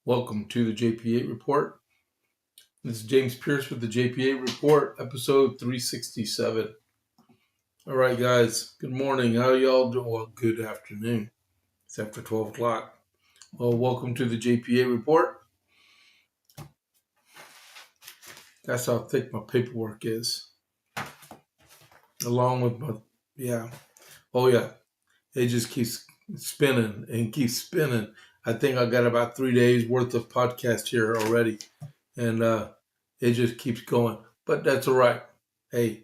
Welcome to the JP8 Report. This is James Pierce with the JP8 Report, episode 367. All right, guys. Good morning. How y'all doing? Well, good afternoon. It's after 12 o'clock. Well, welcome to the JP8 Report. That's how thick my paperwork is. Along with my, it just keeps spinning and keeps spinning. I think I got about 3 days worth of podcast here already. And it just keeps going. But that's all right. Hey,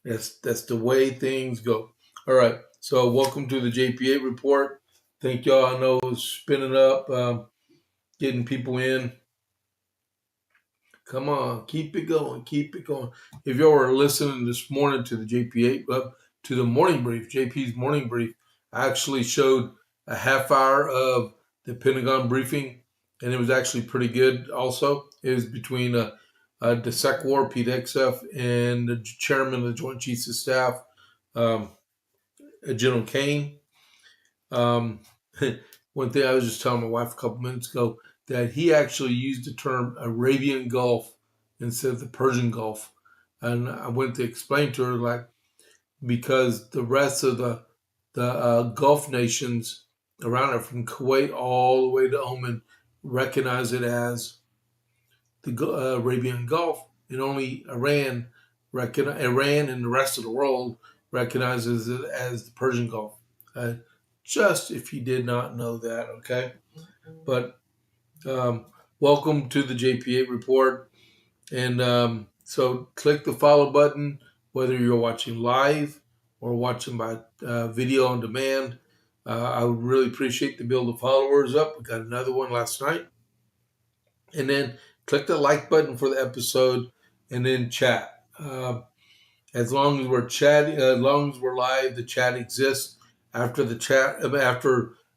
that's the way things go. All right. So welcome to the JP8 Report. Thank y'all. I know it's spinning up, getting people in. Come on, keep it going, keep it going. If y'all were listening this morning to the JP8, to the morning brief, JP's morning brief, I actually showed a half hour of the Pentagon briefing, and it was actually pretty good also. It was between the SecWar, Pete Hegseth, and the chairman of the Joint Chiefs of Staff, General Kane. One thing I was just telling my wife a couple minutes ago, that he actually used the term Arabian Gulf instead of the Persian Gulf. And I went to explain to her, because the rest of the Gulf nations around it, from Kuwait all the way to Oman, recognize it as the Arabian Gulf, and only Iran and the rest of the world recognizes it as the Persian Gulf. Just if you did not know that, okay? But welcome to the JP8 Report. And so click the follow button, whether you're watching live or watching by video on demand. I would really appreciate to build the followers up. We got another one last night. And then click the like button for the episode and then chat. As long as we're chatting, as long as we're live, the chat exists. After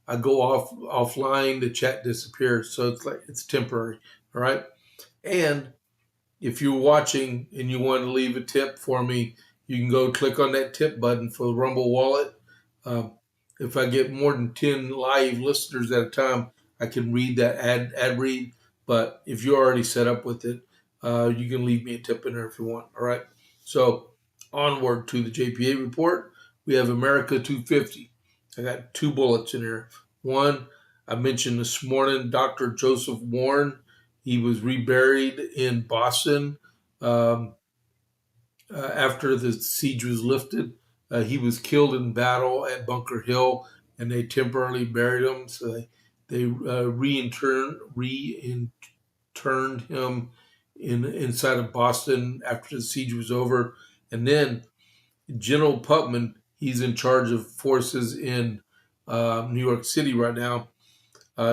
I go offline, the chat disappears. So it's temporary. All right. And if you're watching and you want to leave a tip for me, you can go click on that tip button for the Rumble wallet. If I get more than 10 live listeners at a time, I can read that ad read. But if you're already set up with it, you can leave me a tip in there if you want. All right. So onward to the JP8 Report. We have America 250. I got two bullets in here. One, I mentioned this morning, Dr. Joseph Warren. He was reburied in Boston after the siege was lifted. He was killed in battle at Bunker Hill, and they temporarily buried him. So they reinterred him inside of Boston after the siege was over. And then General Putman, he's in charge of forces in New York City right now.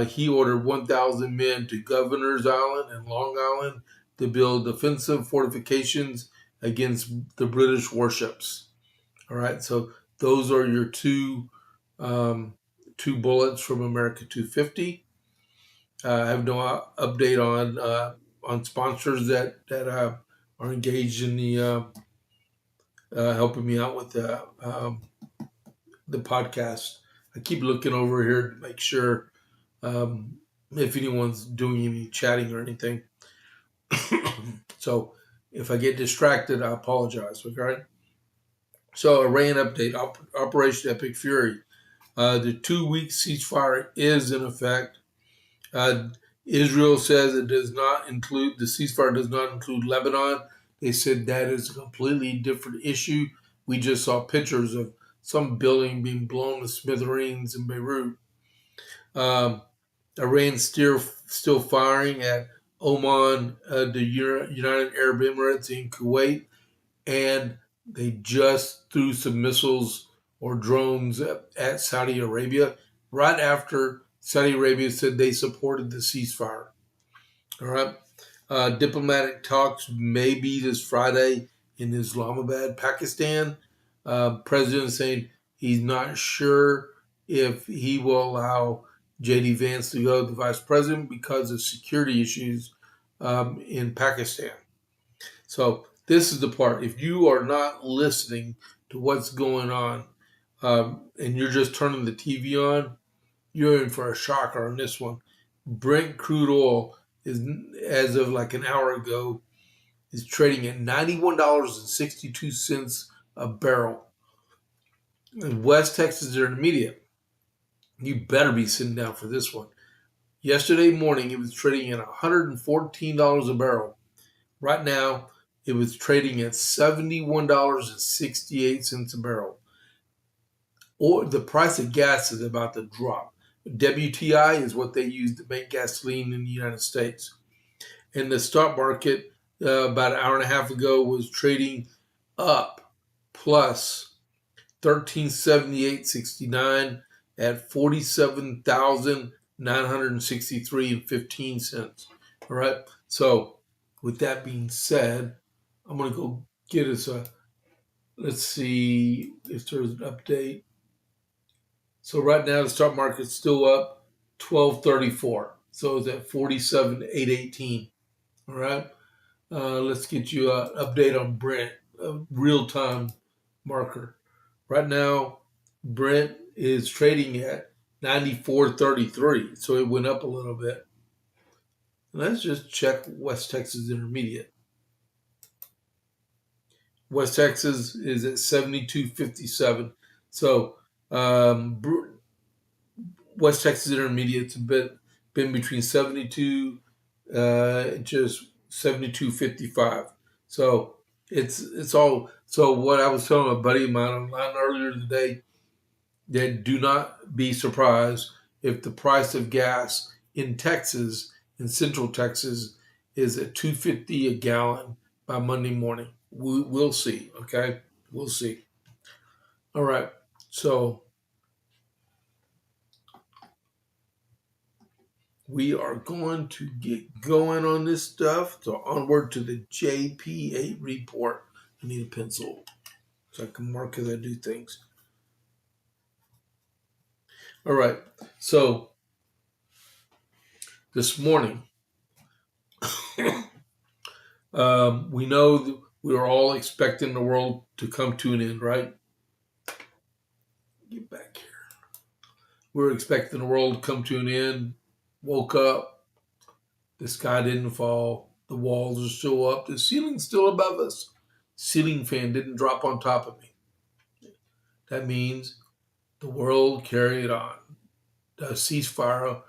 He ordered 1,000 men to Governor's Island and Long Island to build defensive fortifications against the British warships. All right, so those are your two bullets from America 250. I have no update on sponsors that are engaged in the helping me out with the podcast. I keep looking over here to make sure if anyone's doing any chatting or anything. So if I get distracted, I apologize, okay? So Iran update, Operation Epic Fury. The 2-week ceasefire is in effect. Israel says the ceasefire does not include Lebanon. They said that is a completely different issue. We just saw pictures of some building being blown to smithereens in Beirut. Iran still firing at Oman, the United Arab Emirates, in Kuwait, and they just threw some missiles or drones at Saudi Arabia right after Saudi Arabia said they supported the ceasefire. All right. Diplomatic talks may be this Friday in Islamabad, Pakistan. President saying he's not sure if he will allow J.D. Vance to go, the vice president, because of security issues in Pakistan. So this is the part. If you are not listening to what's going on and you're just turning the TV on, you're in for a shocker on this one. Brent crude oil is, as of like an hour ago, is trading at $91.62 a barrel. In West Texas Intermediate, you better be sitting down for this one. Yesterday morning, it was trading at $114 a barrel. Right now, it was trading at $71.68 a barrel. Or the price of gas is about to drop. WTI is what they use to make gasoline in the United States. And the stock market about an hour and a half ago was trading up plus 1378.69 at 47,963 and 15 cents. All right. So with that being said, I'm going to go get us let's see if there's an update. So right now the stock market's still up 1234. So it's at 47,818. All right. Let's get you an update on Brent, a real-time marker. Right now, Brent is trading at 94.33, so it went up a little bit. Let's just check West Texas Intermediate. West Texas is at 72.57. So West Texas Intermediate's been between 72 just 72.55. So it's all. So what I was telling a buddy of mine online earlier today, that do not be surprised if the price of gas in Texas, in Central Texas, is at $2.50 a gallon by Monday morning. We'll see. Okay, we'll see. All right. So we are going to get going on this stuff. So onward to the JP8 report. I need a pencil so I can mark as I do things. All right. So this morning, we know that we are all expecting the world to come to an end, right? Get back here. We're expecting the world to come to an end. Woke up. The sky didn't fall. The walls are still up. The ceiling's still above us. Ceiling fan didn't drop on top of me. That means the world carried on. The ceasefire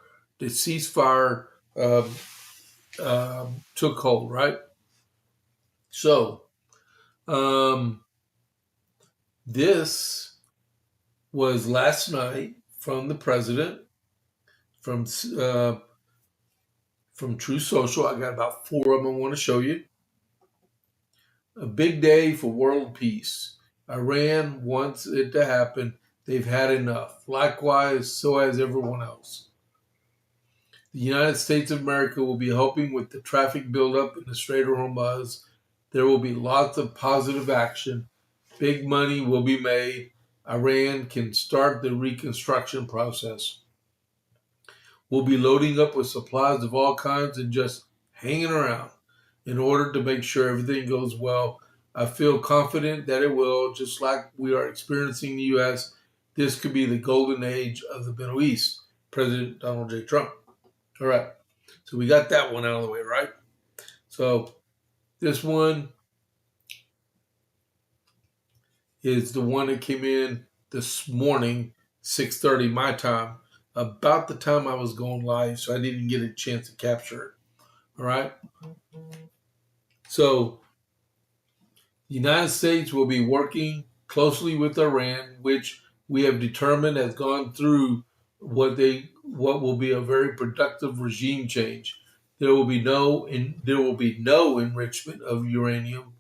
took hold, right? So this was last night from the president, from True Social. I got about 4 of them I want to show you. A big day for world peace. Iran wants it to happen. They've had enough. Likewise, so has everyone else. The United States of America will be helping with the traffic buildup in the Strait of Hormuz. There will be lots of positive action. Big money will be made. Iran can start the reconstruction process. We'll be loading up with supplies of all kinds and just hanging around in order to make sure everything goes well. I feel confident that it will, just like we are experiencing in the U.S. This could be the golden age of the Middle East. President Donald J. Trump. All right. So we got that one out of the way, right? So this one is the one that came in this morning, 6:30 my time, about the time I was going live, so I didn't get a chance to capture it. All right? So the United States will be working closely with Iran, which we have determined has gone through what will be a very productive regime change. There will be no enrichment of uranium,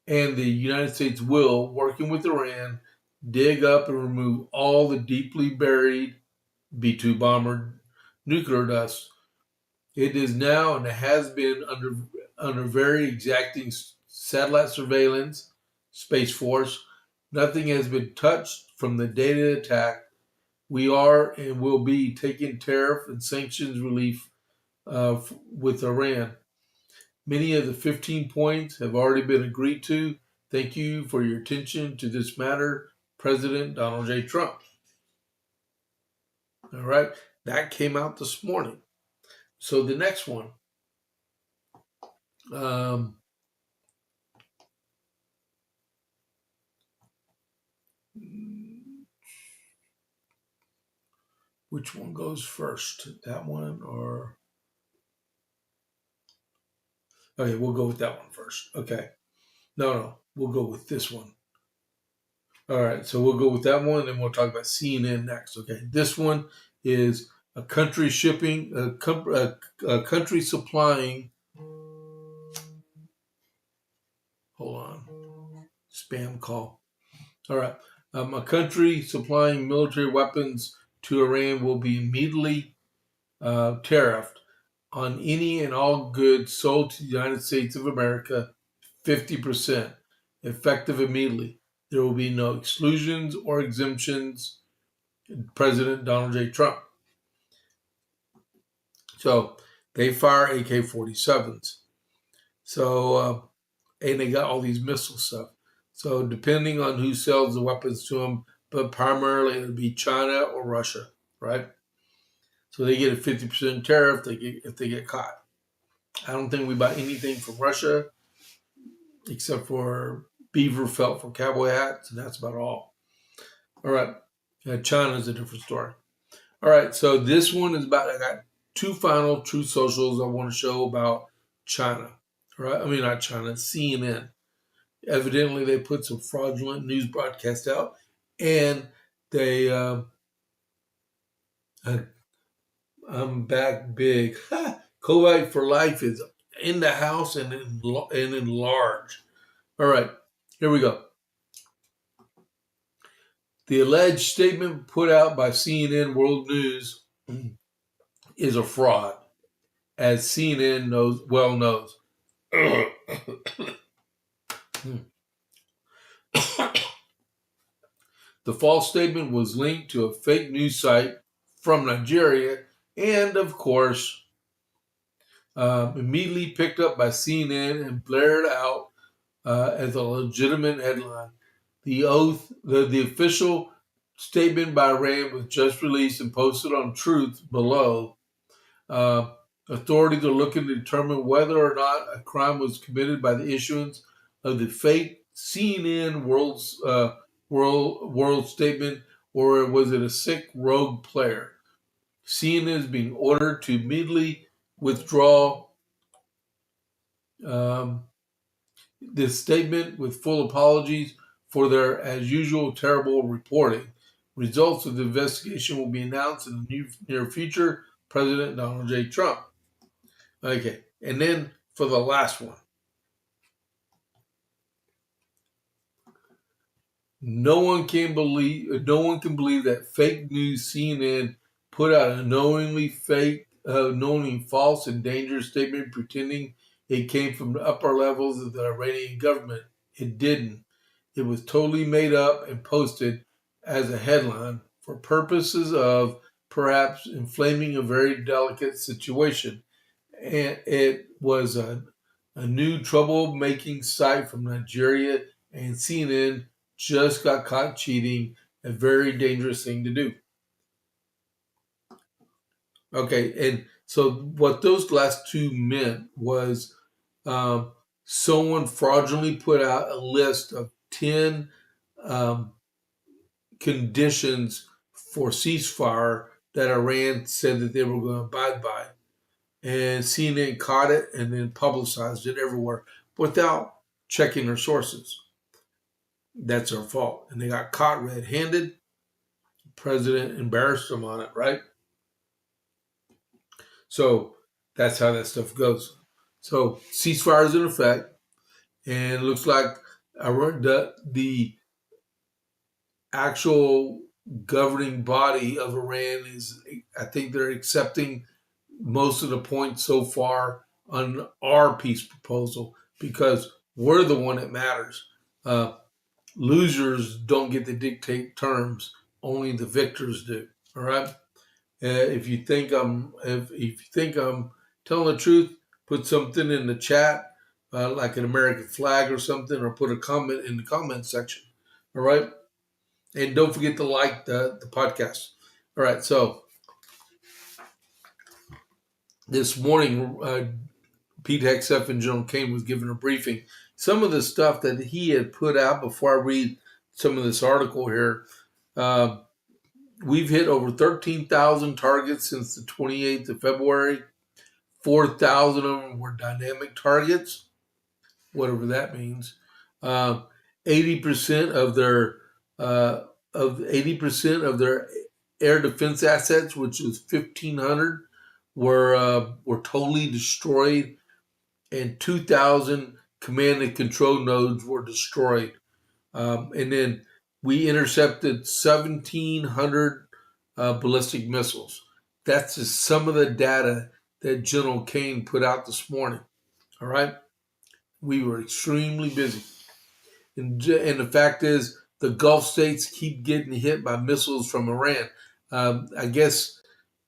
and the United States will, working with Iran, dig up and remove all the deeply buried B-2 bomber nuclear dust. It is now and has been under very exacting satellite surveillance, Space Force. Nothing has been touched from the day of the attack. We are and will be taking tariff and sanctions relief with Iran. Many of the 15 points have already been agreed to. Thank you for your attention to this matter, President Donald J. Trump. All right, that came out this morning. So the next one, which one goes first? That one or? Okay, we'll go with that one first. Okay. No, we'll go with this one. All right, so we'll go with that one, and then we'll talk about CNN next. Okay, this one is a country shipping, a country supplying. Hold on, spam call. All right, a country supplying military weapons to Iran will be immediately tariffed on any and all goods sold to the United States of America, 50%, effective immediately. There will be no exclusions or exemptions. President Donald J. Trump. So they fire AK-47s. So, and they got all these missile stuff. So depending on who sells the weapons to them, but primarily it would be China or Russia, right? So they get a 50% tariff if they get caught. I don't think we buy anything from Russia except for beaver felt for cowboy hats, and that's about all. All right. China is a different story. All right. So this one is about, I got two final Truth Socials I want to show about China. Right? I mean, not China, CNN. Evidently, they put some fraudulent news broadcast out, and they, I'm back big. COVID for life is in the house and in large. All right, here we go. The alleged statement put out by CNN World News is a fraud, as CNN knows. The false statement was linked to a fake news site from Nigeria and, of course, immediately picked up by CNN and blared out as a legitimate headline. The official statement by Iran was just released and posted on Truth below. Authorities are looking to determine whether or not a crime was committed by the issuance of the fake CNN world statement, or was it a sick rogue player? CNN is being ordered to immediately withdraw this statement with full apologies for their, as usual, terrible reporting. Results of the investigation will be announced in the near future. President Donald J. Trump. Okay, and then for the last one. No one can believe that fake news CNN put out a knowingly false and dangerous statement pretending it came from the upper levels of the Iranian government. It didn't. It was totally made up and posted as a headline for purposes of perhaps inflaming a very delicate situation. And it was a new troublemaking site from Nigeria, and CNN just got caught cheating, a very dangerous thing to do. Okay, and so what those last two meant was someone fraudulently put out a list of 10 conditions for ceasefire that Iran said that they were going to abide by. And CNN caught it and then publicized it everywhere without checking their sources. That's their fault. And they got caught red-handed. The president embarrassed them on it, right? So that's how that stuff goes. So ceasefire is in effect, and it looks like the actual governing body of Iran is, I think they're accepting most of the points so far on our peace proposal because we're the one that matters. Losers don't get to dictate terms; only the victors do. All right. If you think I'm telling the truth, put something in the chat, like an American flag or something, or put a comment in the comment section. All right. And don't forget to like the podcast. All right. So this morning, EP367 General Kane was given a briefing. Some of the stuff that he had put out before I read some of this article here, we've hit over 13,000 targets since the 28th of February. 4,000 of them were dynamic targets, whatever that means. 80% of their 80% of their air defense assets, which is 1,500, were totally destroyed, and 2,000 command and control nodes were destroyed. And then we intercepted 1,700 ballistic missiles. That's just some of the data that General Kane put out this morning. All right. We were extremely busy. And the fact is, the Gulf states keep getting hit by missiles from Iran. I guess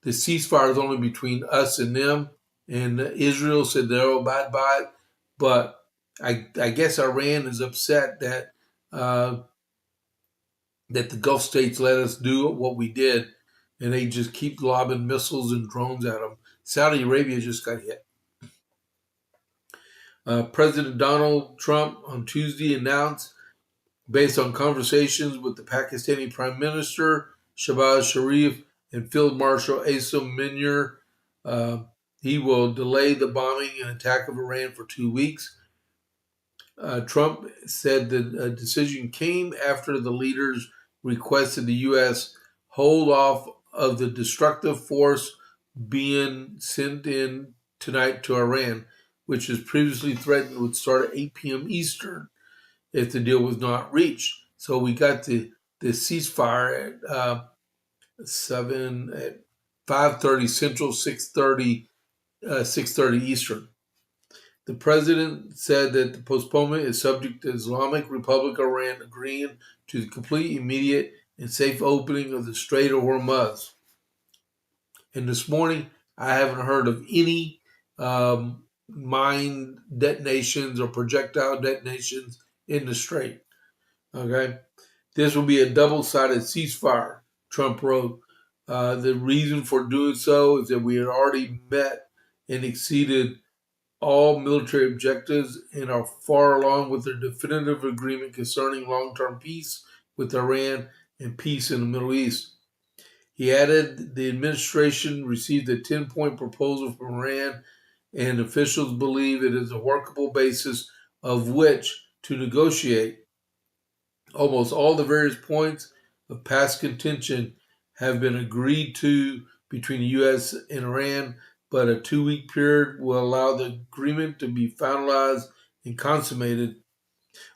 the ceasefire is only between us and them, and Israel said they'll abide by it. But I guess Iran is upset that that the Gulf states let us do what we did, and they just keep lobbing missiles and drones at them. Saudi Arabia just got hit. President Donald Trump on Tuesday announced, based on conversations with the Pakistani Prime Minister Shehbaz Sharif and Field Marshal Asa Munir, he will delay the bombing and attack of Iran for 2 weeks. Trump said the decision came after the leaders requested the U.S. hold off of the destructive force being sent in tonight to Iran, which was previously threatened would start at 8 p.m. Eastern if the deal was not reached. So we got the ceasefire at 5:30 Central, 6:30 Eastern. The president said that the postponement is subject to Islamic Republic of Iran agreeing to the complete, immediate, and safe opening of the Strait of Hormuz. And this morning, I haven't heard of any mine detonations or projectile detonations in the strait. Okay, this will be a double-sided ceasefire, Trump wrote. The reason for doing so is that we had already met and exceeded all military objectives and are far along with their definitive agreement concerning long-term peace with Iran and peace in the Middle East. He added the administration received a 10-point proposal from Iran, and officials believe it is a workable basis of which to negotiate. Almost all the various points of past contention have been agreed to between the U.S. and Iran, but a 2-week period will allow the agreement to be finalized and consummated.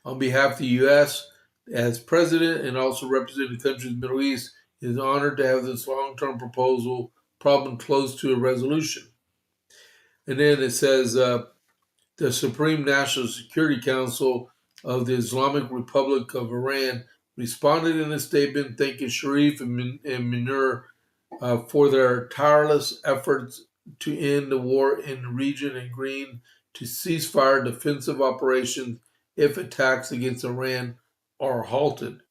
On behalf of the U.S., as president and also representing the country's Middle East, it is honored to have this long-term problem close to a resolution. And then it says, the Supreme National Security Council of the Islamic Republic of Iran responded in a statement thanking Sharif and Munir for their tireless efforts to end the war in the region and agreeing to ceasefire defensive operations if attacks against Iran are halted.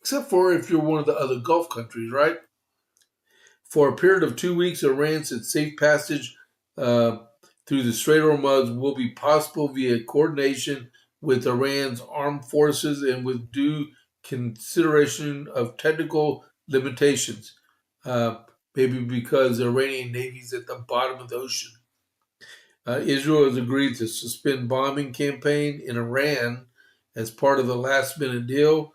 Except for if you're one of the other Gulf countries, right? For a period of 2 weeks, Iran said safe passage through the Strait of Hormuz will be possible via coordination with Iran's armed forces and with due consideration of technical limitations, maybe because the Iranian Navy is at the bottom of the ocean. Israel has agreed to suspend bombing campaign in Iran as part of the last-minute deal,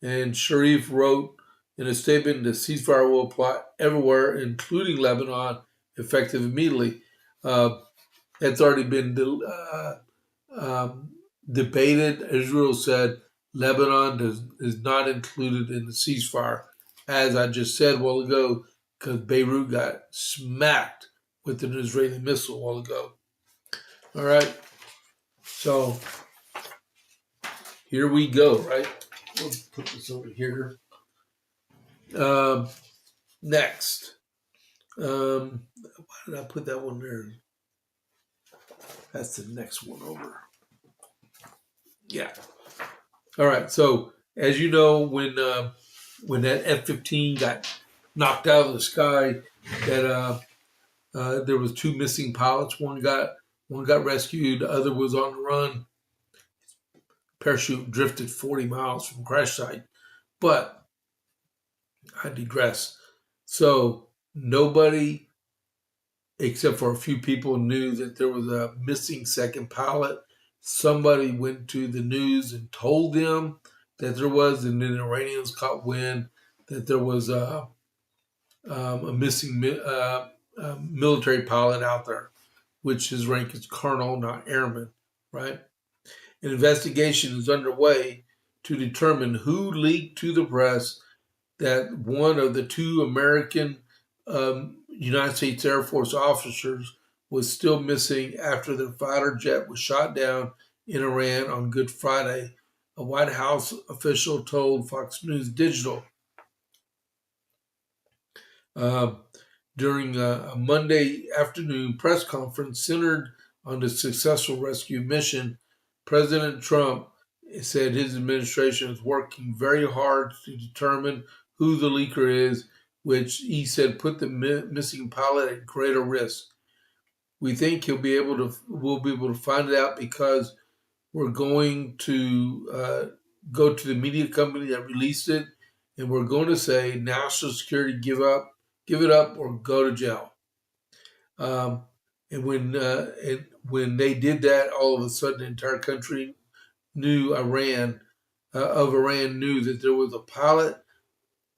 and Sharif wrote in a statement the ceasefire will apply everywhere, including Lebanon, effective immediately. That's already been debated. Israel said Lebanon is not included in the ceasefire, as I just said a while ago, because Beirut got smacked with an Israeli missile a while ago. All right, so here we go, right? We'll put this over here. Next. Why did I put that one there? That's the next one over. Yeah. All right. So as you know, when that F-15 got knocked out of the sky, that There was 2 missing pilots. One got rescued. The other was on the run. Parachute drifted 40 miles from crash site. But I digress. So nobody, except for a few people, knew that there was a missing second pilot. Somebody went to the news and told them that there was, and then the Iranians caught wind that there was a missing military pilot out there, which his rank is colonel, not airman, right? An investigation is underway to determine who leaked to the press that one of the 2 American United States Air Force officers was still missing after their fighter jet was shot down in Iran on Good Friday, a White House official told Fox News Digital. During a Monday afternoon press conference centered on the successful rescue mission, President Trump said his administration is working very hard to determine who the leaker is, which he said put the missing pilot at greater risk. We think we'll be able to find it out because we're going to go to the media company that released it, and we're going to say national security, give it up, or go to jail. And when they did that, all of a sudden the entire country knew Iran knew that there was a pilot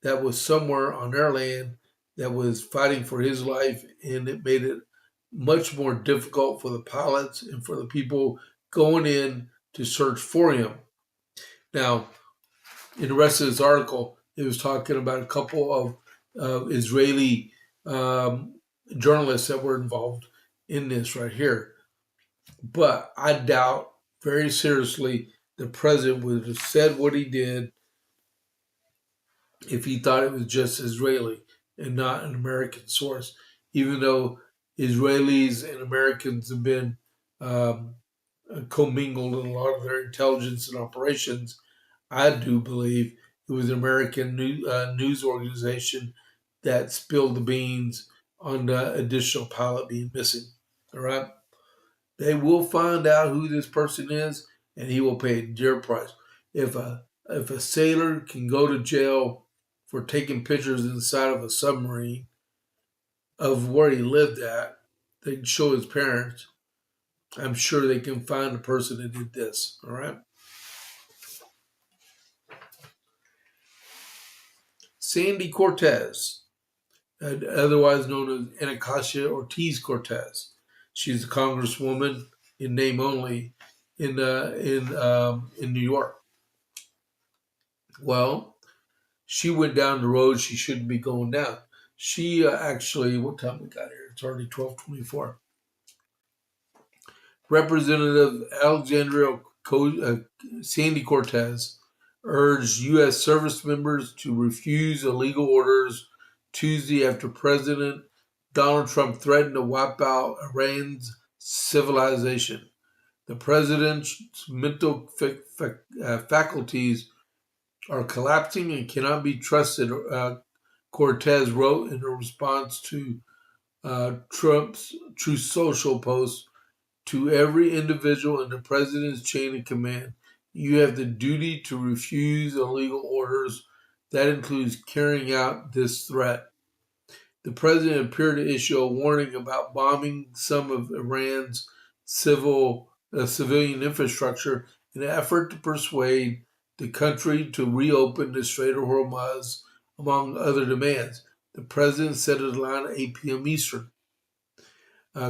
that was somewhere on their land that was fighting for his life, and it made it much more difficult for the pilots and for the people going in to search for him. Now, in the rest of this article, it was talking about a couple of Israeli journalists that were involved in this right here. But I doubt very seriously the president would have said what he did if he thought it was just Israeli and not an American source, even though Israelis and Americans have been commingled in a lot of their intelligence and operations. I do believe it was an American news organization that spilled the beans on the additional pilot being missing. All right? They will find out who this person is, and he will pay a dear price. If a sailor can go to jail for taking pictures inside of a submarine of where he lived at, they can show his parents, I'm sure they can find the person that did this. All right? Sandy Cortez, otherwise known as Anastasia Ortiz Cortez. She's a congresswoman in name only in New York. Well, she went down the road she shouldn't be going down. She actually, what time we got here? It's already 12:24. Representative Alexandria Sandy Cortez urged U.S. service members to refuse illegal orders Tuesday after President Donald Trump threatened to wipe out Iran's civilization. The president's mental faculties are collapsing and cannot be trusted, Cortez wrote in a response to Trump's Truth Social post. To every individual in the president's chain of command, you have the duty to refuse illegal orders. That includes carrying out this threat. The president appeared to issue a warning about bombing some of Iran's civilian infrastructure in an effort to persuade the country to reopen the Strait of Hormuz, among other demands. The president said at around 8 p.m. Eastern.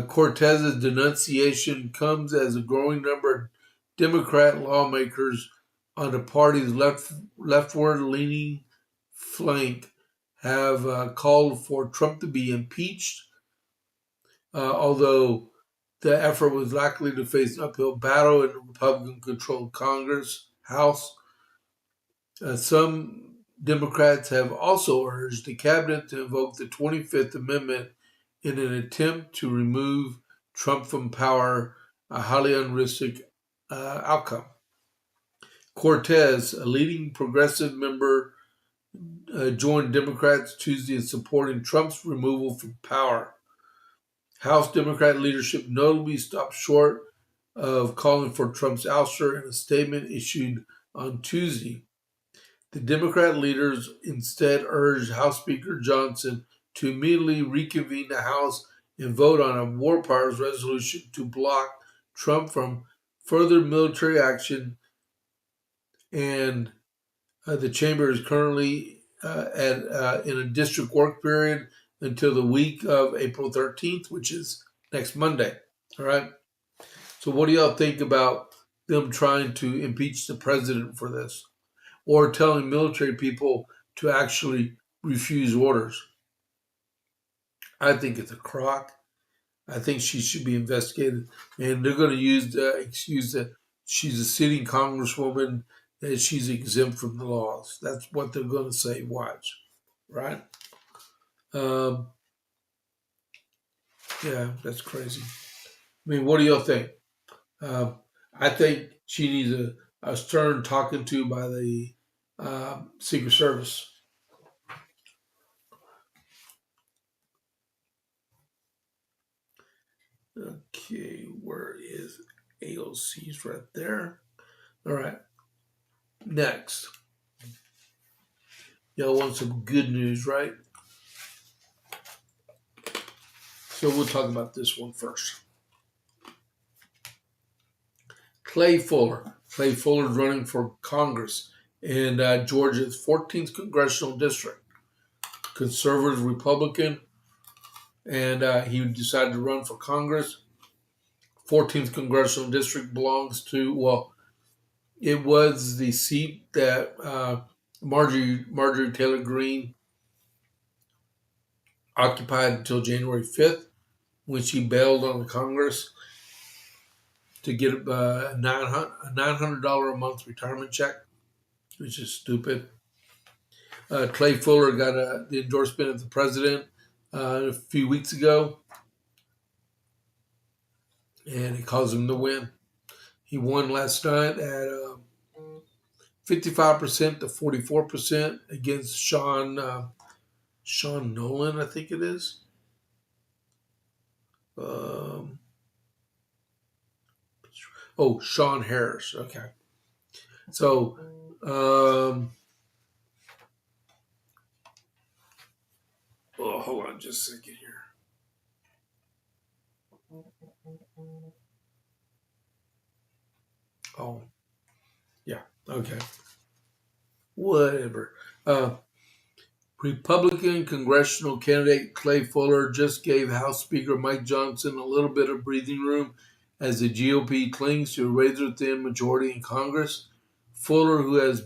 Cortez's denunciation comes as a growing number of Democrat lawmakers on the party's leftward-leaning flank have called for Trump to be impeached, although the effort was likely to face an uphill battle in the Republican-controlled Congress, House. Some Democrats have also urged the cabinet to invoke the 25th Amendment in an attempt to remove Trump from power, a highly unrealistic outcome. Cortez, a leading progressive member, joined Democrats Tuesday in supporting Trump's removal from power. House Democrat leadership notably stopped short of calling for Trump's ouster in a statement issued on Tuesday. The Democrat leaders instead urged House Speaker Johnson to immediately reconvene the House and vote on a war powers resolution to block Trump from further military action. And the chamber is currently in a district work period until the week of April 13th, which is next Monday. All right. So what do y'all think about them trying to impeach the president for this, or telling military people to actually refuse orders? I think it's a crock. I think she should be investigated, and they're going to use the excuse that she's a sitting congresswoman, that she's exempt from the laws. That's what they're going to say. Watch, right? Yeah, that's crazy. I mean, what do y'all think? I think she needs a stern talking to by the Secret Service. Okay, where is AOC's right there? All right, next. Y'all want some good news, right? So we'll talk about this one first. Clay Fuller. Clay Fuller is running for Congress in Georgia's 14th congressional district. Conservative Republican, and he decided to run for Congress. 14th congressional district belongs to, well, it was the seat that Marjorie Taylor Greene occupied until January 5th, when she bailed on the Congress to get a $900 a month retirement check, which is stupid. Clay Fuller got the endorsement of the president a few weeks ago, and it caused him to win. He won last night at 55% to 44% against Sean Nolan, I think it is. Sean Harris. Okay. So, hold on just a second here. Oh, yeah. Okay. Whatever. Republican congressional candidate Clay Fuller just gave House Speaker Mike Johnson a little bit of breathing room as the GOP clings to a razor-thin majority in Congress. Fuller, who was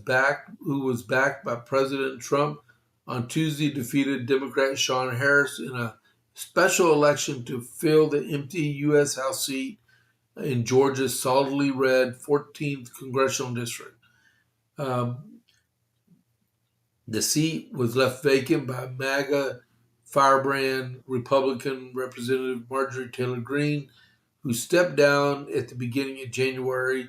backed by President Trump on Tuesday, defeated Democrat Sean Harris in a special election to fill the empty U.S. House seat in Georgia's solidly red 14th congressional district. The seat was left vacant by MAGA firebrand Republican Representative Marjorie Taylor Greene, who stepped down at the beginning of January.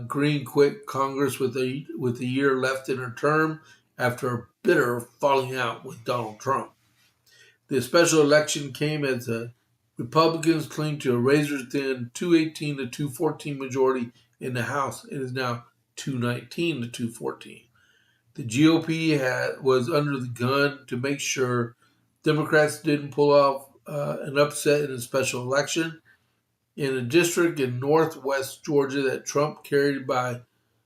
Greene quit Congress with a year left in her term after a bitter falling out with Donald Trump. The special election came as the Republicans cling to a razor-thin 218 to 214 majority in the House. It is now 219 to 214. The GOP was under the gun to make sure Democrats didn't pull off an upset in a special election in a district in northwest Georgia that Trump carried by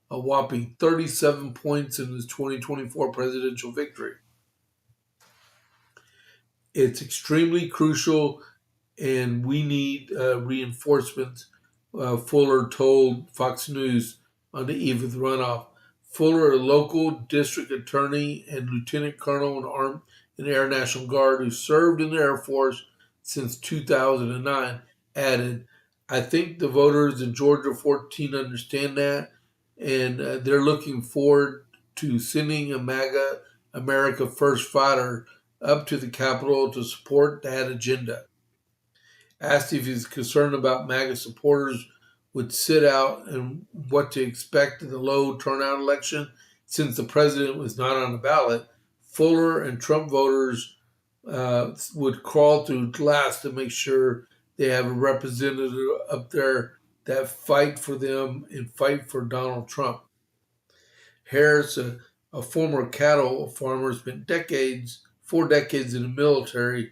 a whopping 37 points in his 2024 presidential victory. It's extremely crucial, and we need reinforcements, Fuller told Fox News on the eve of the runoff. Fuller, a local district attorney and lieutenant colonel in the Air National Guard who served in the Air Force since 2009, added, "I think the voters in Georgia 14 understand that, and they're looking forward to sending a MAGA America First fighter up to the Capitol to support that agenda." Asked if he's concerned about MAGA supporters would sit out and what to expect in the low turnout election since the president was not on the ballot, Fuller and Trump voters would crawl through glass to make sure they have a representative up there that fight for them and fight for Donald Trump. Harris, a former cattle farmer, spent 4 decades in the military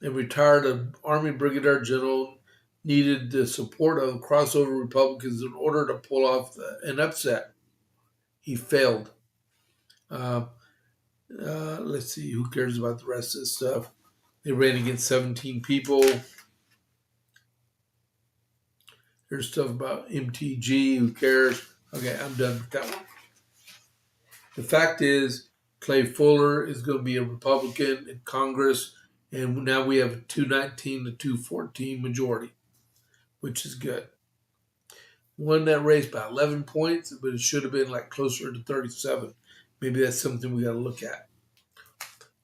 and retired an Army Brigadier General, needed the support of crossover Republicans in order to pull off an upset. He failed. Let's see, who cares about the rest of this stuff? They ran against 17 people. There's stuff about MTG, who cares? Okay, I'm done with that one. The fact is, Clay Fuller is going to be a Republican in Congress, and now we have a 219 to 214 majority, which is good. Won that race by 11 points, but it should have been like closer to 37. Maybe that's something we got to look at.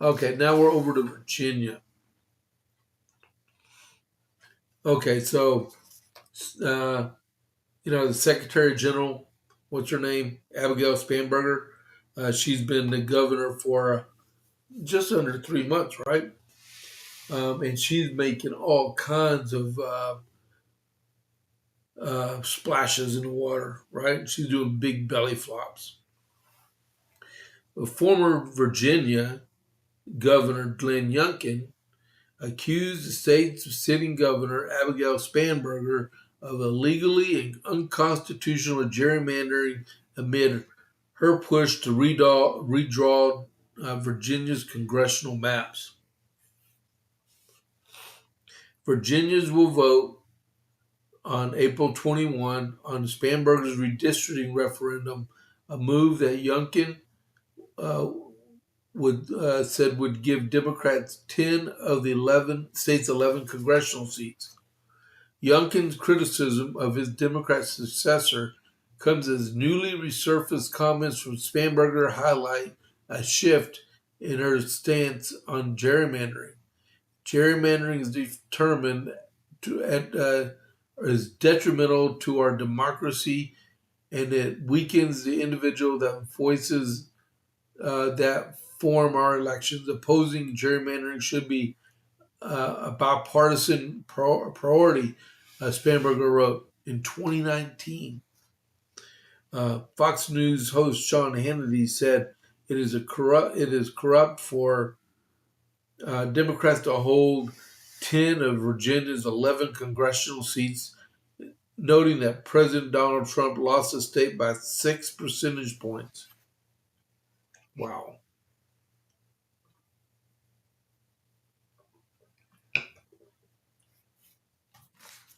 Okay, now we're over to Virginia. Okay, so, the Secretary General, what's her name? Abigail Spanberger. She's been the governor for just under 3 months, right? And she's making all kinds of splashes in the water, right? She's doing big belly flops. The former Virginia Governor Glenn Youngkin accused the state's sitting governor, Abigail Spanberger, of illegally and unconstitutional gerrymandering amid her push to redraw Virginia's congressional maps. Virginians will vote on April 21 on Spanberger's redistricting referendum, a move that Youngkin said would give Democrats 10 of the state's 11 congressional seats. Youngkin's criticism of his Democrat successor comes as newly resurfaced comments from Spanberger highlight a shift in her stance on gerrymandering. Gerrymandering is determined is detrimental to our democracy, and it weakens the individual that voices that form our elections. Opposing gerrymandering should be a bipartisan priority, Spanberger wrote in 2019. Fox News host Sean Hannity said it is corrupt for Democrats to hold 10 of Virginia's 11 congressional seats, noting that President Donald Trump lost the state by 6 percentage points. Wow.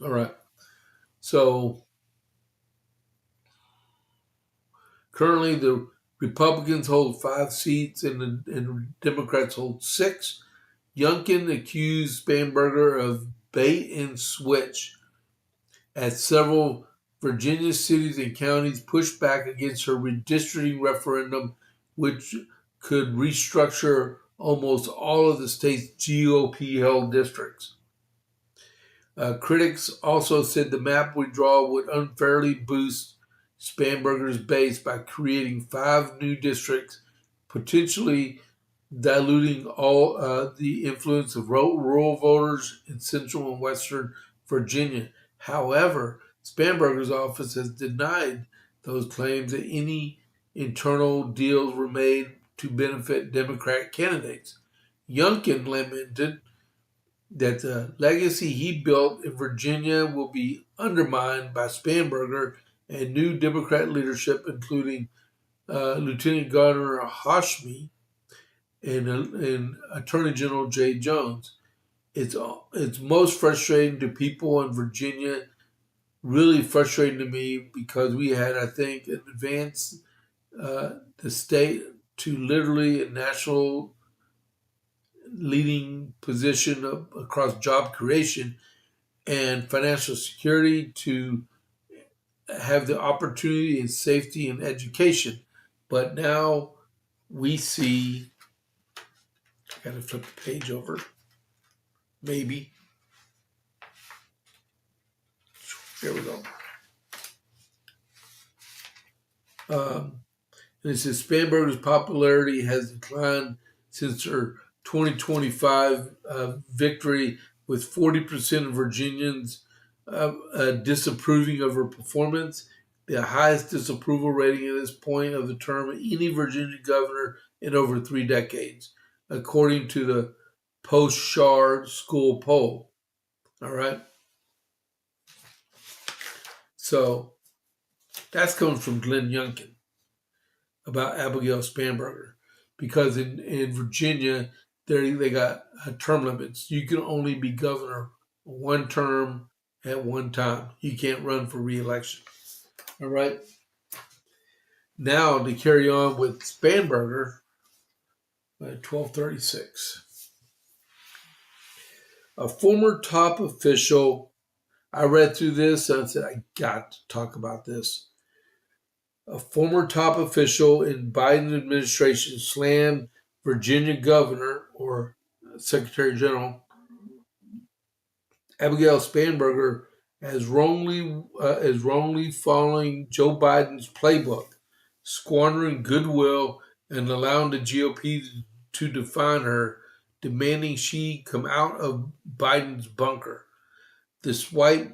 All right. So currently the Republicans hold 5 seats and the Democrats hold 6. Youngkin accused Spanberger of bait and switch as several Virginia cities and counties pushed back against her redistricting referendum, which could restructure almost all of the state's GOP-held districts. Critics also said the map withdrawal would unfairly boost Spanberger's base by creating 5 new districts, potentially diluting all the influence of rural voters in central and western Virginia. However, Spanberger's office has denied those claims that any internal deals were made to benefit Democratic candidates. Youngkin lamented that the legacy he built in Virginia will be undermined by Spanberger and new Democrat leadership, including Lieutenant Governor Hashmi and Attorney General Jay Jones. It's most frustrating to people in Virginia, really frustrating to me, because we had, I think, advanced the state to literally a national leading position across job creation and financial security, to have the opportunity and safety and education. But now we see, I gotta flip the page over, maybe. There we go. And it says Spanberger's popularity has declined since her 2025 victory, with 40% of Virginians disapproving of her performance, the highest disapproval rating at this point of the term of any Virginia governor in over 3 decades, according to the post-Shard school poll. All right. So that's coming from Glenn Youngkin about Abigail Spanberger, because in Virginia, they got term limits. You can only be governor one term at one time. You can't run for re-election. All right. Now to carry on with Spanberger, 1236. A former top official, I read through this and I said, I got to talk about this. A former top official in Biden administration slammed Virginia Governor or Secretary General Abigail Spanberger as wrongly following Joe Biden's playbook, squandering goodwill and allowing the GOP to define her, demanding she come out of Biden's bunker. The swipe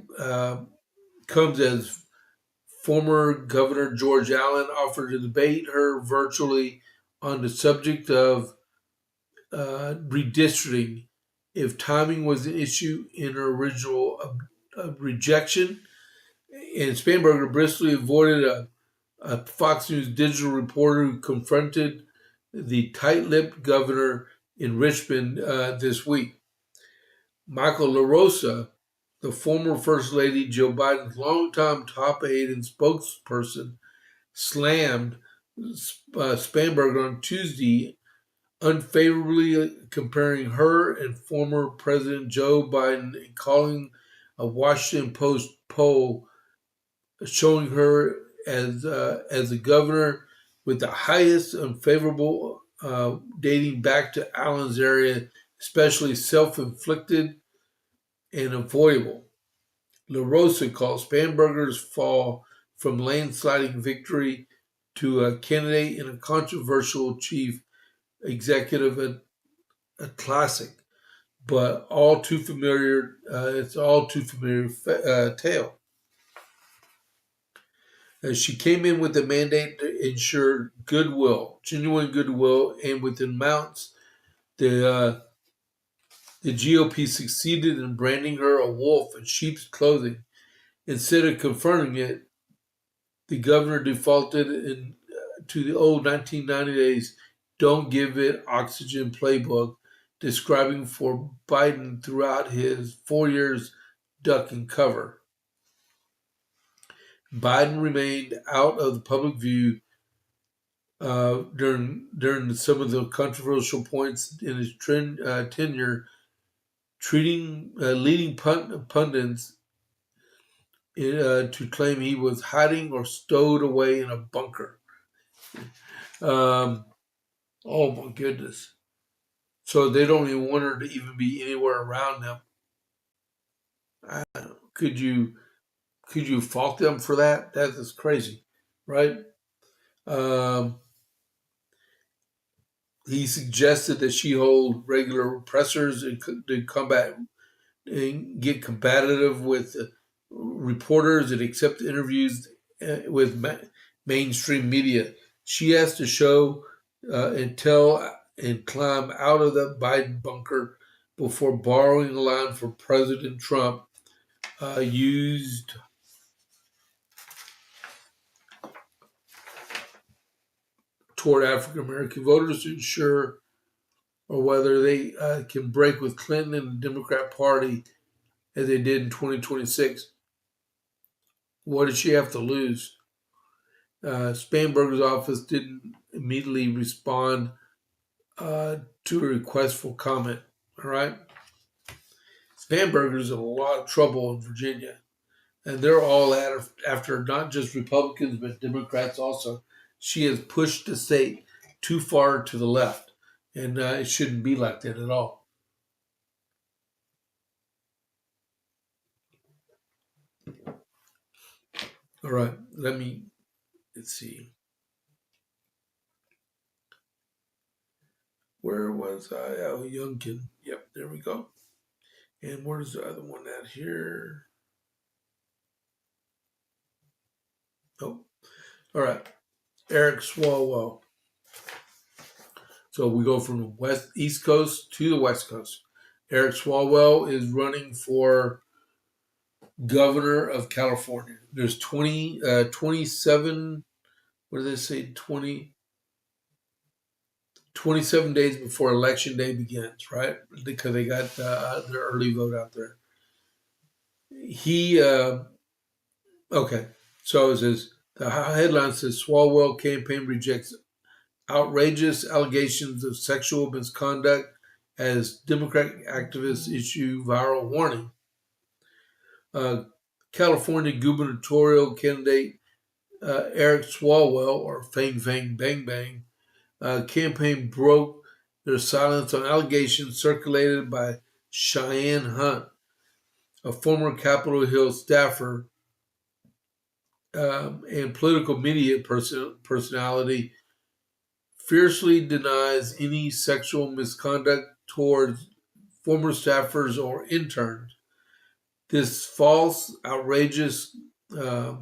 comes as former Governor George Allen offered to debate her virtually on the subject of redistricting if timing was an issue in her original rejection. And Spanberger briskly avoided a Fox News digital reporter who confronted the tight-lipped governor in Richmond this week. Michael LaRosa, the former First Lady Joe Biden's longtime top aide and spokesperson, slammed Spanberger on Tuesday, unfavorably comparing her and former President Joe Biden and calling a Washington Post poll showing her as a governor with the highest unfavorable dating back to Allen's era, especially self-inflicted and avoidable. LaRosa called Spanberger's fall from landsliding victory to a candidate in a controversial chief executive a classic, but all too familiar. It's all too familiar tale. She came in with a mandate to ensure goodwill, genuine goodwill, and with amounts, the GOP succeeded in branding her a wolf in sheep's clothing. Instead of confirming it, the governor defaulted to the old 1990 days "don't give it oxygen" playbook, describing for Biden throughout his 4 years duck and cover. Biden remained out of the public view during some of the controversial points in his tenure, leading pundits to claim he was hiding or stowed away in a bunker. Oh my goodness! So they don't even want her to even be anywhere around them. Could you fault them for that? That is crazy, right? He suggested that she hold regular pressers and to combat and get combative with reporters and accept interviews with mainstream media. She has to show and tell and climb out of the Biden bunker before borrowing a line from President Trump used toward African American voters to ensure or whether they can break with Clinton and the Democrat Party as they did in 2026. What did she have to lose? Spanberger's office didn't immediately respond to a request for comment. All right. Spanberger's in a lot of trouble in Virginia, and they're all after not just Republicans but Democrats also. She has pushed the state too far to the left, and it shouldn't be like that at all. All right, let's see. Where was I? Oh, Youngkin. Yep, there we go. And where's the other one at here? Oh, all right. Eric Swalwell. So we go from the East Coast to the West Coast. Eric Swalwell is running for governor of California. There's 27, what do they say, 27 days before election day begins, right? Because they got their early vote out there. Okay, so it says, the headline says, Swalwell campaign rejects outrageous allegations of sexual misconduct as Democratic activists issue viral warning. California gubernatorial candidate Eric Swalwell, or Fang Fang Bang Bang, campaign broke their silence on allegations circulated by Cheyenne Hunt, a former Capitol Hill staffer and political media personality, fiercely denies any sexual misconduct towards former staffers or interns. This false, uh,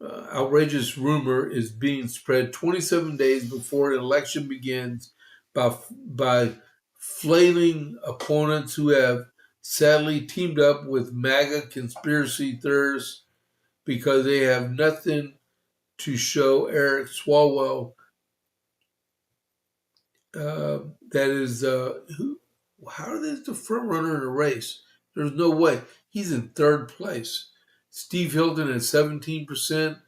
outrageous rumor is being spread 27 days before an election begins by flailing opponents who have sadly teamed up with MAGA conspiracy theorists because they have nothing to show Eric Swalwell. That is, how is the front runner in a race? There's no way. He's in third place. Steve Hilton at 17%,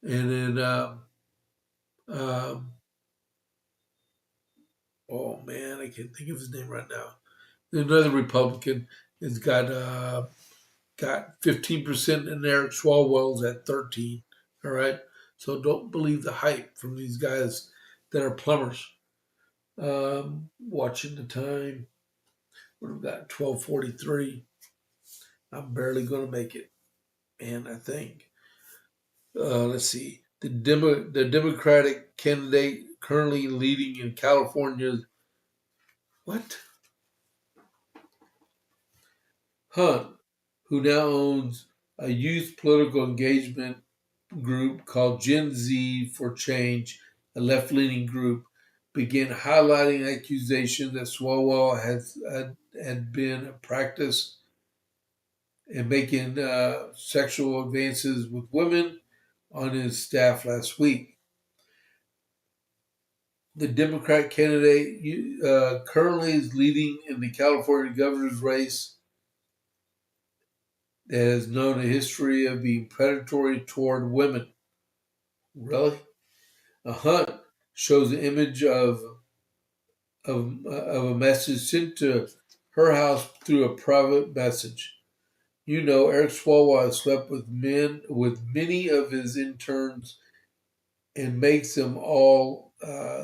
and then um, oh man, I can't think of his name right now. Another Republican has got 15%, and Eric Swalwell's at 13. All right, so don't believe the hype from these guys that are plumbers. Watching the time, what have we got? 12:43. I'm barely going to make it, and I think. Let's see. The Democratic candidate currently leading in California. What? Hunt, who now owns a youth political engagement group called Gen Z for Change, a left leaning group, began highlighting accusations that Swalwell had been a practice in making sexual advances with women on his staff last week. The Democrat candidate currently is leading in the California governor's race that has known a history of being predatory toward women. Really? A Hunt shows an image of a message sent to her house through a private message. You know, Eric Swalwell slept with many of his interns, and makes them all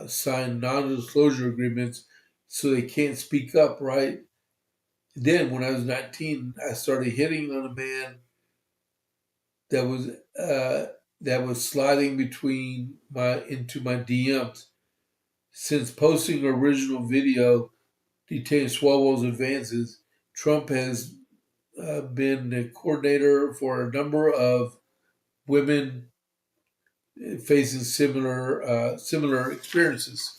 sign non-disclosure agreements so they can't speak up, right? Then, when I was 19, I started hitting on a man that was sliding into my DMs. Since posting an original video detailing Swalwell's advances, Trump has been the coordinator for a number of women facing similar experiences.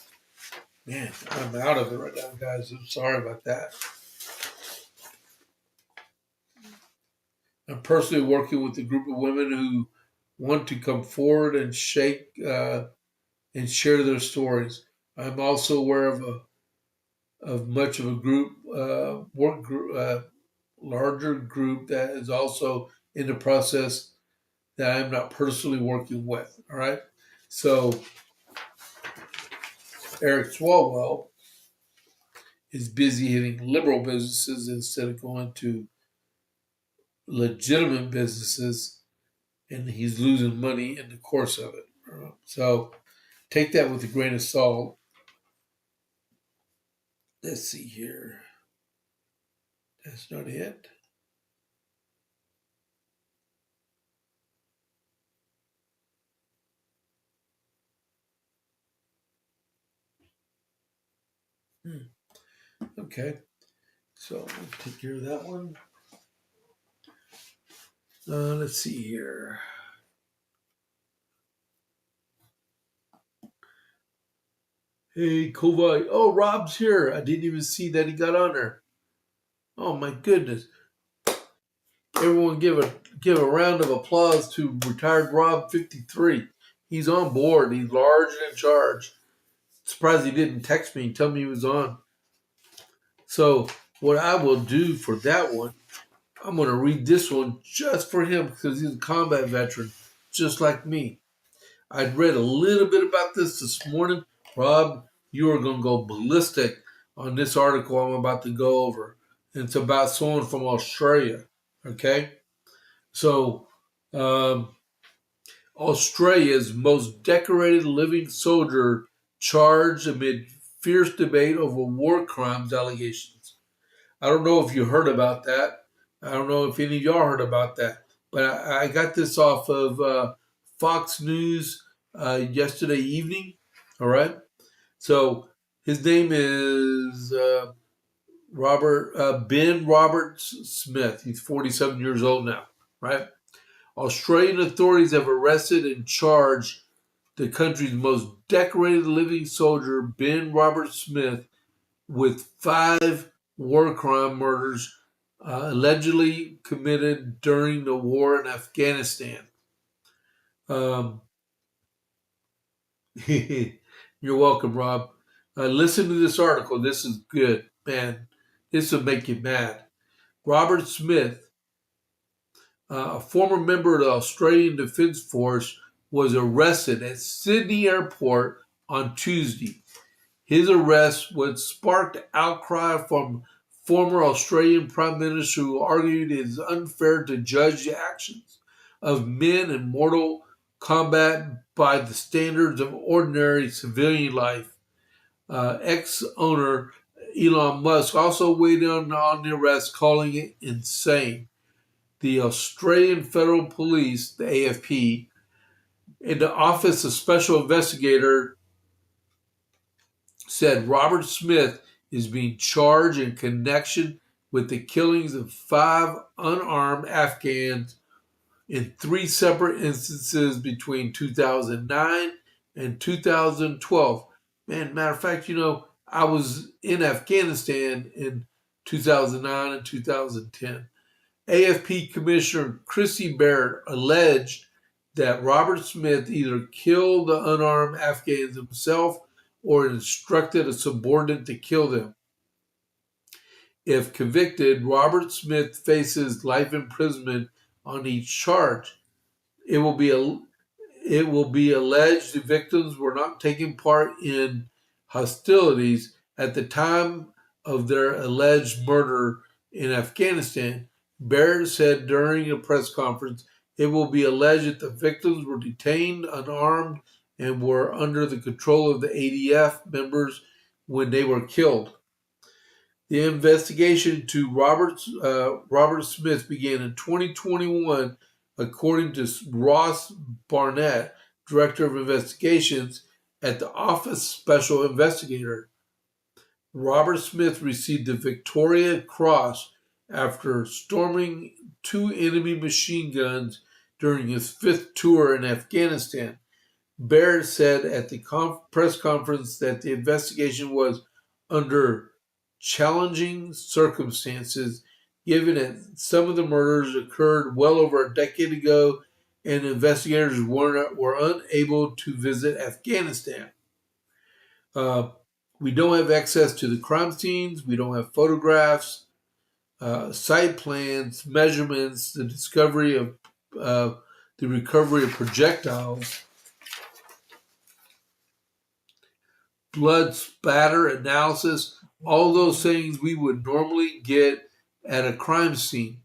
Man, I'm out of it right now, guys. I'm sorry about that. I'm personally working with a group of women who want to come forward and and share their stories. I'm also aware of much of a larger group that is also in the process that I'm not personally working with. All right, so Eric Swalwell is busy hitting liberal businesses instead of going to legitimate businesses, and he's losing money in the course of it. So take that with a grain of salt. Let's see here. That's not it. Okay, so we'll take care of that one. Let's see here. Hey, Kovai. Oh, Rob's here. I didn't even see that he got on there. Oh my goodness! Everyone, give a round of applause to retired Rob 53. He's on board. He's large and in charge. Surprised he didn't text me and tell me he was on. So what I will do for that one, I'm going to read this one just for him because he's a combat veteran, just like me. I'd read a little bit about this morning. Rob, you are going to go ballistic on this article I'm about to go over. It's about someone from Australia. Okay? So, Australia's most decorated living soldier charged amid fierce debate over war crimes allegations. I don't know if you heard about that. I don't know if any of y'all heard about that. But I got this off of Fox News yesterday evening. All right. So his name is Ben Robert Smith. He's 47 years old now. Right. Australian authorities have arrested and charged the country's most decorated living soldier, Ben Robert Smith, with 5 war crime murders allegedly committed during the war in Afghanistan. You're welcome, Rob. Listen to this article. This is good, man. This will make you mad. Robert Smith, a former member of the Australian Defence Force, was arrested at Sydney Airport on Tuesday. His arrest would sparked outcry from former Australian Prime Minister who argued it is unfair to judge the actions of men in mortal combat by the standards of ordinary civilian life. Ex-owner Elon Musk also weighed in on the arrest, calling it insane. The Australian Federal Police, the AFP, and the Office of Special Investigator said Robert Smith is being charged in connection with the killings of 5 unarmed Afghans in 3 separate instances between 2009 and 2012. Man, matter of fact, I was in Afghanistan in 2009 and 2010. AFP Commissioner Chrissy Barrett alleged that Robert Smith either killed the unarmed Afghans himself or instructed a subordinate to kill them. If convicted, Robert Smith faces life imprisonment on each charge. It will be alleged the victims were not taking part in hostilities at the time of their alleged murder in Afghanistan. Barrett said during a press conference, it will be alleged that the victims were detained unarmed and were under the control of the ADF members when they were killed. The investigation to Robert Smith began in 2021, according to Ross Barnett, Director of Investigations at the Office Special Investigator. Robert Smith received the Victoria Cross after storming 2 enemy machine guns during his 5th tour in Afghanistan. Barrett said at the press conference that the investigation was under challenging circumstances, given that some of the murders occurred well over a decade ago and investigators were unable to visit Afghanistan. We don't have access to the crime scenes. We don't have photographs, site plans, measurements, the recovery of projectiles, blood spatter analysis, all those things we would normally get at a crime scene.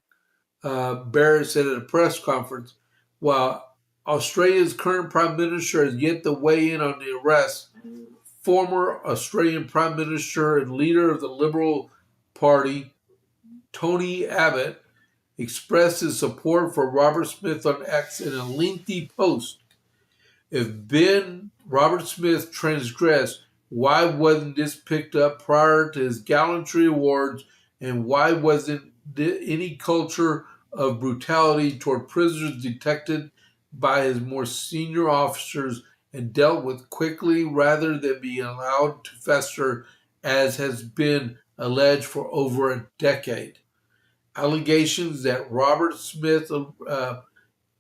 Barrett said at a press conference, while Australia's current Prime Minister has yet to weigh in on the arrest, former Australian Prime Minister and leader of the Liberal Party, Tony Abbott, expressed his support for Robert Smith on X in a lengthy post. If Ben Robert Smith transgressed, Why wasn't this picked up prior to his gallantry awards? And why wasn't any culture of brutality toward prisoners detected by his more senior officers and dealt with quickly rather than being allowed to fester as has been alleged for over a decade? Allegations that Robert Smith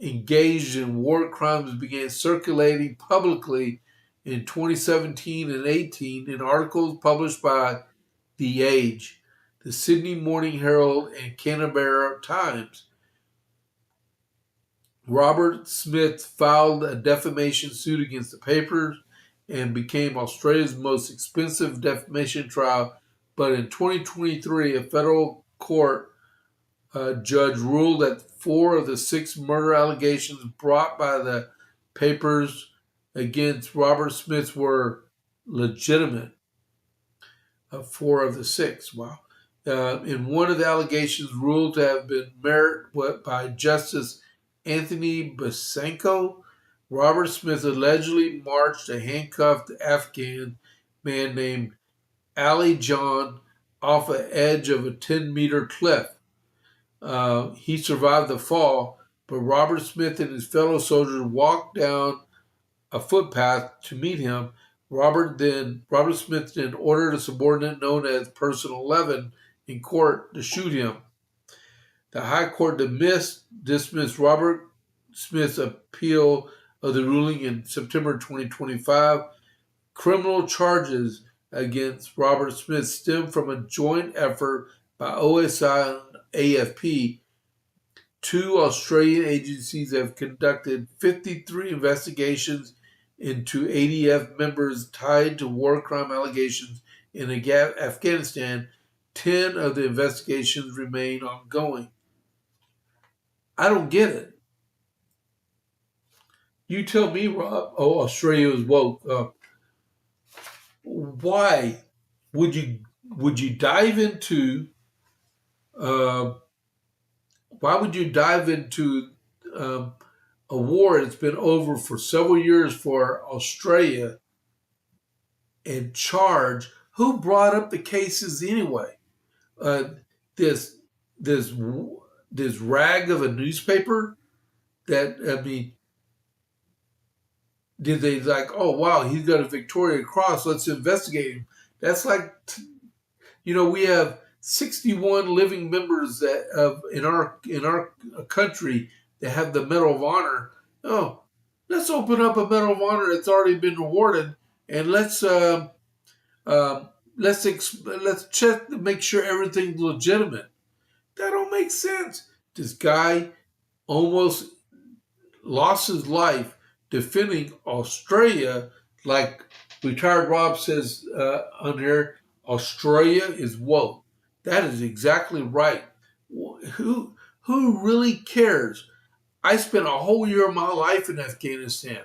engaged in war crimes began circulating publicly in 2017 and 18 in articles published by The Age, the Sydney Morning Herald, and Canberra Times. Robert Smith filed a defamation suit against the papers and became Australia's most expensive defamation trial. But in 2023, a federal court judge ruled that 4 of the 6 murder allegations brought by the papers against Robert Smith were legitimate. 4 of the 6, wow. In one of the allegations ruled to have been merit by Justice Anthony Basenko, Robert Smith allegedly marched a handcuffed Afghan man named Ali John off the edge of a 10-meter cliff. He survived the fall, but Robert Smith and his fellow soldiers walked down a footpath to meet him. Robert Smith then ordered a subordinate known as Person 11 in court to shoot him. The High Court dismissed Robert Smith's appeal of the ruling in September 2025. Criminal charges against Robert Smith stem from a joint effort by OSI and AFP. 2 Australian agencies have conducted 53 investigations into ADF members tied to war crime allegations in Afghanistan. 10 of the investigations remain ongoing. I don't get it. You tell me, Rob. Oh, Australia is woke. Why would you dive into? Why would you dive into a war that's been over for several years for Australia and charge? Who brought up the cases anyway? This rag of a newspaper that, I mean, did they like, oh wow, he's got a Victoria Cross, let's investigate him? That's like, we have 61 living members in our country that have the Medal of Honor. Oh, let's open up a Medal of Honor that's already been awarded, and let's check to make sure everything's legitimate. That don't make sense. This guy almost lost his life defending Australia, like retired Rob says on here. Australia is woke. That is exactly right. Who really cares? I spent a whole year of my life in Afghanistan.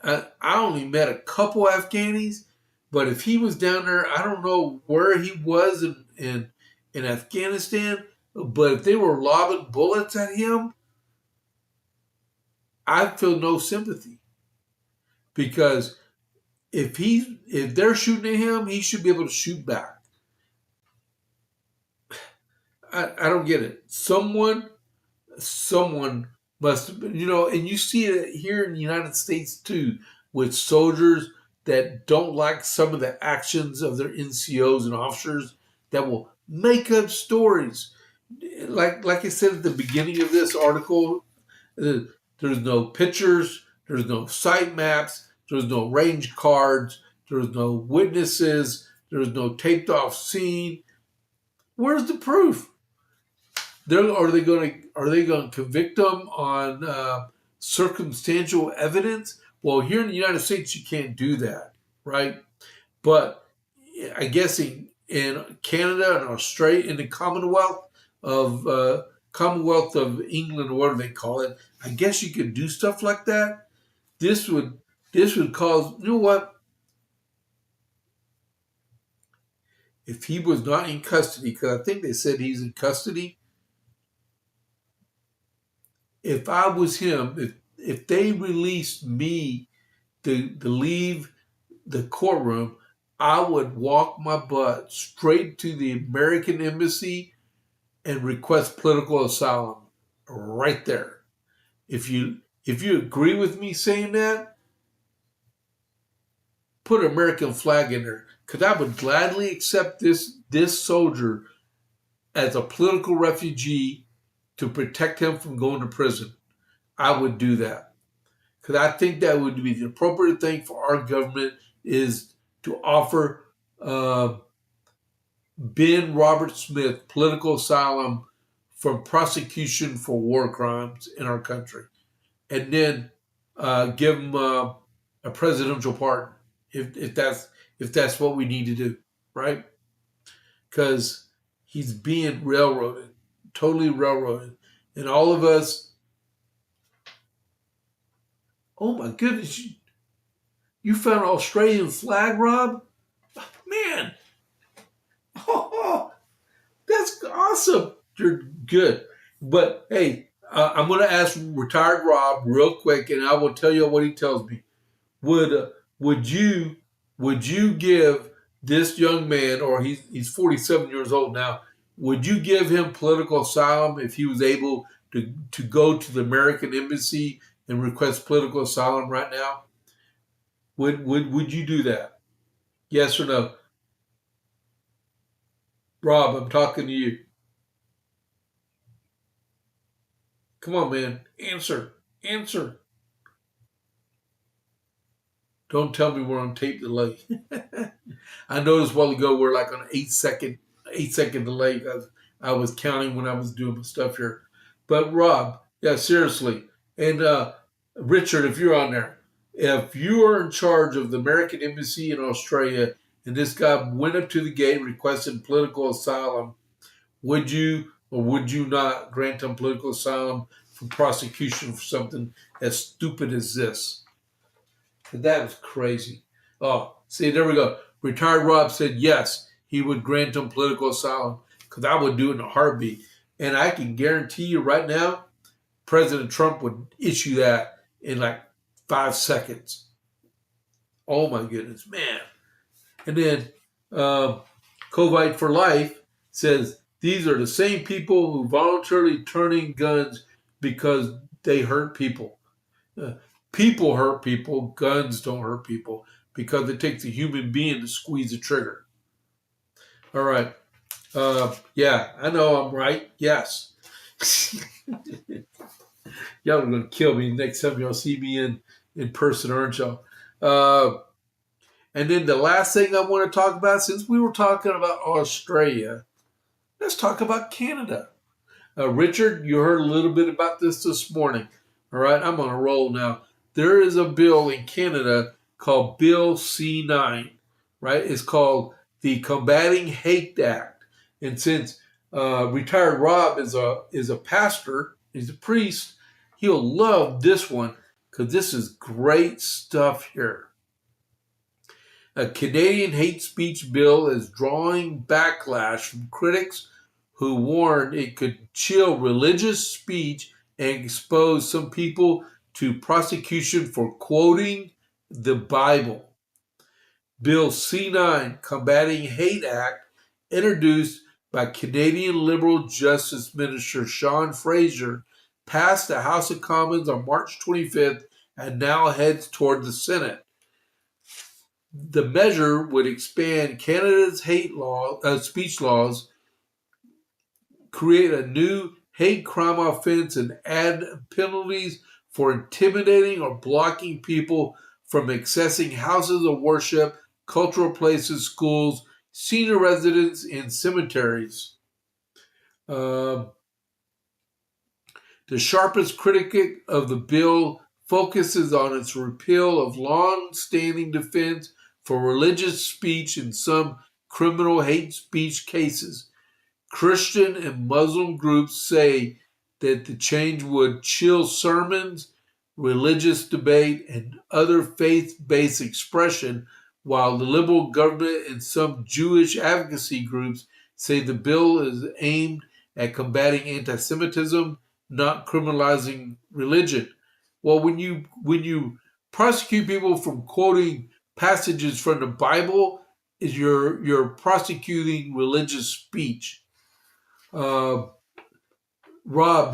I only met a couple Afghanis, but if he was down there, I don't know where he was in Afghanistan, but if they were lobbing bullets at him, I feel no sympathy. Because if they're shooting at him, he should be able to shoot back. I don't get it. Someone must have been, and you see it here in the United States too, with soldiers that don't like some of the actions of their NCOs and officers that will make up stories. Like I said at the beginning of this article, there's no pictures, there's no site maps, there's no range cards, there's no witnesses, there's no taped off scene. Where's the proof? Are they going to convict them on circumstantial evidence? Well, here in the United States, you can't do that, right? But I guess in Canada and Australia, in the Commonwealth of England, or whatever they call it, I guess you could do stuff like that. This would cause, you know what? If he was not in custody, because I think they said he's in custody. If I was him, if they released me to leave the courtroom, I would walk my butt straight to the American embassy and request political asylum right there. If you agree with me saying that, put an American flag in there, because I would gladly accept this soldier as a political refugee to protect him from going to prison. I would do that, because I think that would be the appropriate thing for our government is to offer Ben Robert Smith political asylum from prosecution for war crimes in our country, and then give him a presidential pardon if that's what we need to do, right? Because he's being railroaded, totally railroaded, and all of us. Oh my goodness, you found an Australian flag, Rob? Man, oh, that's awesome. You're good. But hey, I'm going to ask retired Rob real quick, and I will tell you what he tells me. Would you give this young man, or he's 47 years old now, would you give him political asylum if he was able to go to the American embassy and request political asylum right now? Would you do that? Yes or no? Rob, I'm talking to you. Come on, man. Answer. Don't tell me we're on tape delay. I noticed a while ago we're like on an 8 second delay because I was counting when I was doing my stuff here. But Rob, yeah, seriously. And Richard, if you're on there, if you are in charge of the American Embassy in Australia and this guy went up to the gate and requested political asylum, would you or would you not grant him political asylum from prosecution for something as stupid as this? That was crazy. Oh, see, there we go. Retired Rob said yes, he would grant him political asylum because I would do it in a heartbeat. And I can guarantee you right now, President Trump would issue that in like 5 seconds. Oh my goodness, man. And then Covite for Life says these are the same people who voluntarily turn in guns because they hurt people. People hurt people, guns don't hurt people because it takes a human being to squeeze the trigger. All right. Yeah, I know I'm right. Yes. Y'all are going to kill me next time y'all see me in person, aren't y'all? And then the last thing I want to talk about, since we were talking about Australia, let's talk about Canada. Richard, you heard a little bit about this morning. All right, I'm on a roll now. There is a bill in Canada called Bill C9, right? It's called the Combating Hate Act. And since retired Rob is a pastor, he's a priest, he'll love this one because this is great stuff here. A Canadian hate speech bill is drawing backlash from critics who warned it could chill religious speech and expose some people to prosecution for quoting the Bible. Bill C9, Combating Hate Act, introduced by Canadian Liberal Justice Minister Sean Fraser, passed the House of Commons on March 25th and now heads toward the Senate. The measure would expand Canada's speech laws, create a new hate crime offense, and add penalties for intimidating or blocking people from accessing houses of worship, cultural places, schools, senior residents, and cemeteries. The sharpest critic of the bill focuses on its repeal of long-standing defense for religious speech in some criminal hate speech cases. Christian and Muslim groups say that the change would chill sermons, religious debate, and other faith-based expression, while the Liberal government and some Jewish advocacy groups say the bill is aimed at combating anti-Semitism, not criminalizing religion. Well, when you prosecute people from quoting passages from the Bible is you're prosecuting religious speech. Rob,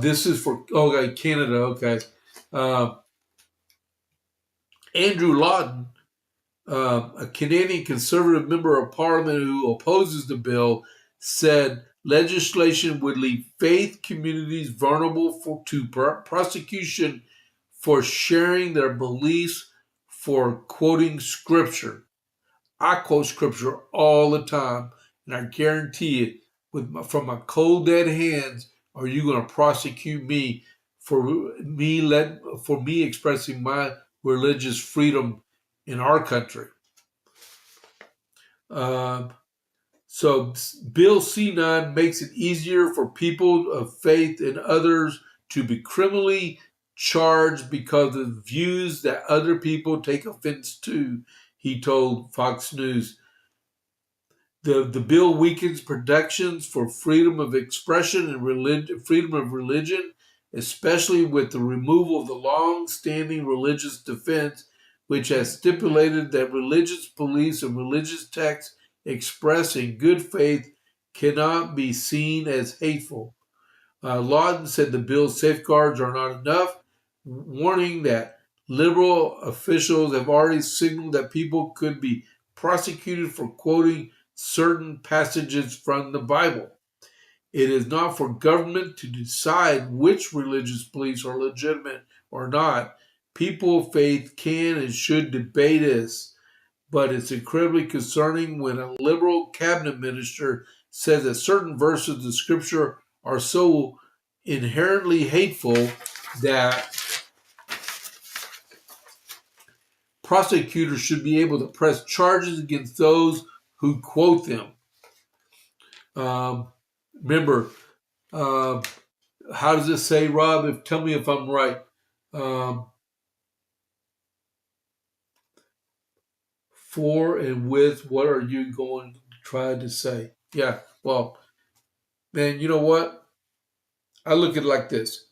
this is for Canada. Okay, Andrew Lawton, a Canadian Conservative member of Parliament who opposes the bill, said legislation would leave faith communities vulnerable to prosecution for sharing their beliefs, for quoting scripture. I quote scripture all the time, and I guarantee it, from my cold dead hands, are you going to prosecute me for me expressing my religious freedom in our country? So Bill C9 makes it easier for people of faith and others to be criminally charged because of views that other people take offense to, he told Fox News. The bill weakens protections for freedom of expression and freedom of religion, especially with the removal of the long-standing religious defense, which has stipulated that religious beliefs and religious texts expressed in good faith cannot be seen as hateful. Lawton said the bill's safeguards are not enough, warning that liberal officials have already signaled that people could be prosecuted for quoting certain passages from the Bible. It is not for government to decide which religious beliefs are legitimate or not. People of faith can and should debate this, but it's incredibly concerning when a liberal cabinet minister says that certain verses of the scripture are so inherently hateful that prosecutors should be able to press charges against those who quote them. Remember, how does it say, Rob? Tell me if I'm right. For and with, what are you going to try to say? Yeah, well, man, you know what? I look at it like this.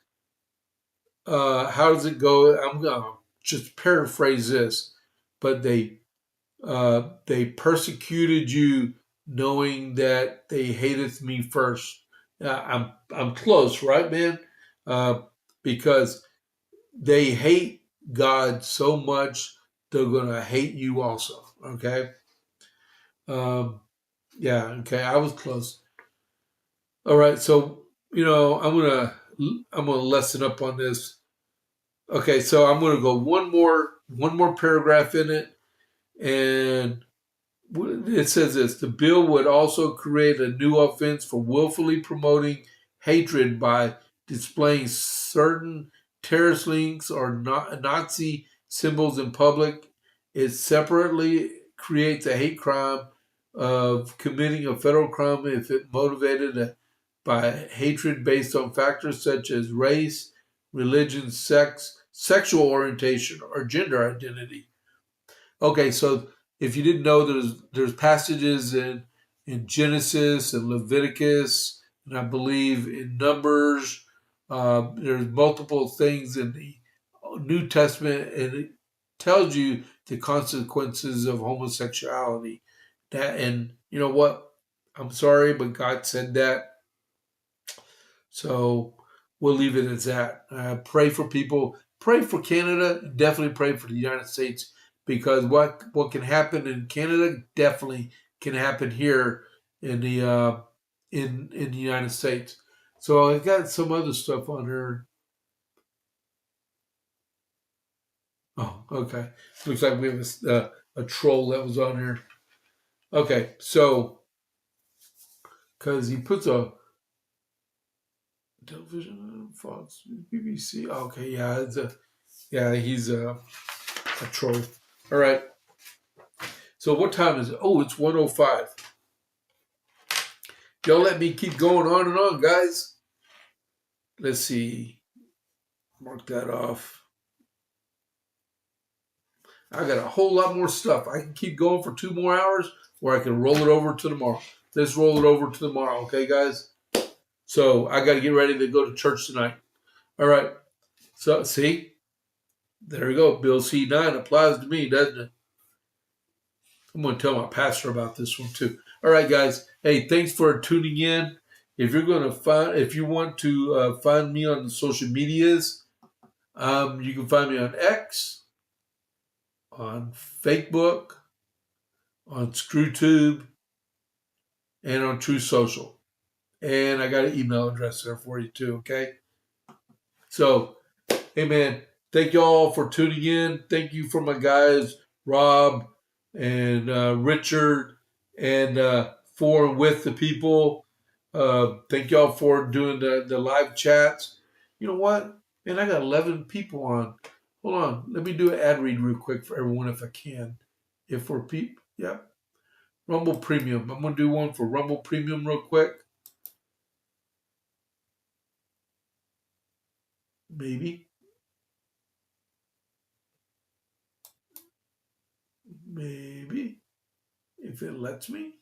How does it go? I'm going to just paraphrase this, but they persecuted you knowing that they hated me first. I'm close, right, man? Because they hate God so much, they're gonna hate you also. Okay. Yeah. Okay. I was close. All right. So I'm gonna lessen up on this. Okay. So I'm gonna go one more paragraph in it, and it says this: the bill would also create a new offense for willfully promoting hatred by displaying certain terrorist links or Nazi symbols in public. It separately creates a hate crime of committing a federal crime if it motivated by hatred based on factors such as race, religion, sex, sexual orientation, or gender identity. Okay, so if you didn't know, there's passages in Genesis and Leviticus, and I believe in Numbers. There's multiple things in the New Testament, and it tells you the consequences of homosexuality. And you know what? I'm sorry, but God said that, so we'll leave it as that. Pray for people. Pray for Canada. Definitely pray for the United States, because what can happen in Canada definitely can happen here in the in the United States. So I got some other stuff on here. Oh, okay. Looks like we have a troll that was on here. Okay, so because he puts a television, Fox, BBC. Okay, yeah, he's a troll. All right. So what time is it? Oh, it's 1:05. Y'all let me keep going on and on, guys. Let's see. Mark that off. I got a whole lot more stuff. I can keep going for 2 more hours, or I can roll it over to tomorrow. Let's roll it over to tomorrow, okay, guys? So I got to get ready to go to church tonight. All right. So see, there you go. Bill C9 applies to me, doesn't it? I'm going to tell my pastor about this one too. All right, guys. Hey, thanks for tuning in. If you want to find me on the social medias, you can find me on X, on Facebook, on ScrewTube, and on True Social. And I got an email address there for you too. Okay. So, hey man, thank you all for tuning in. Thank you for my guys, Rob and Richard, and for and with the people. Thank y'all for doing the live chats. You know what? Man, I got 11 people on. Hold on. Let me do an ad read real quick for everyone if I can. If we're people. Yeah. Rumble Premium. I'm going to do one for Rumble Premium real quick. Maybe. If it lets me.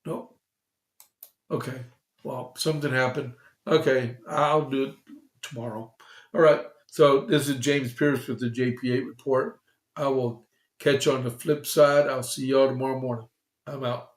Nope. Okay. Well, something happened. Okay. I'll do it tomorrow. All right. So this is James Pierce with the JP8 report. I will catch you on the flip side. I'll see y'all tomorrow morning. I'm out.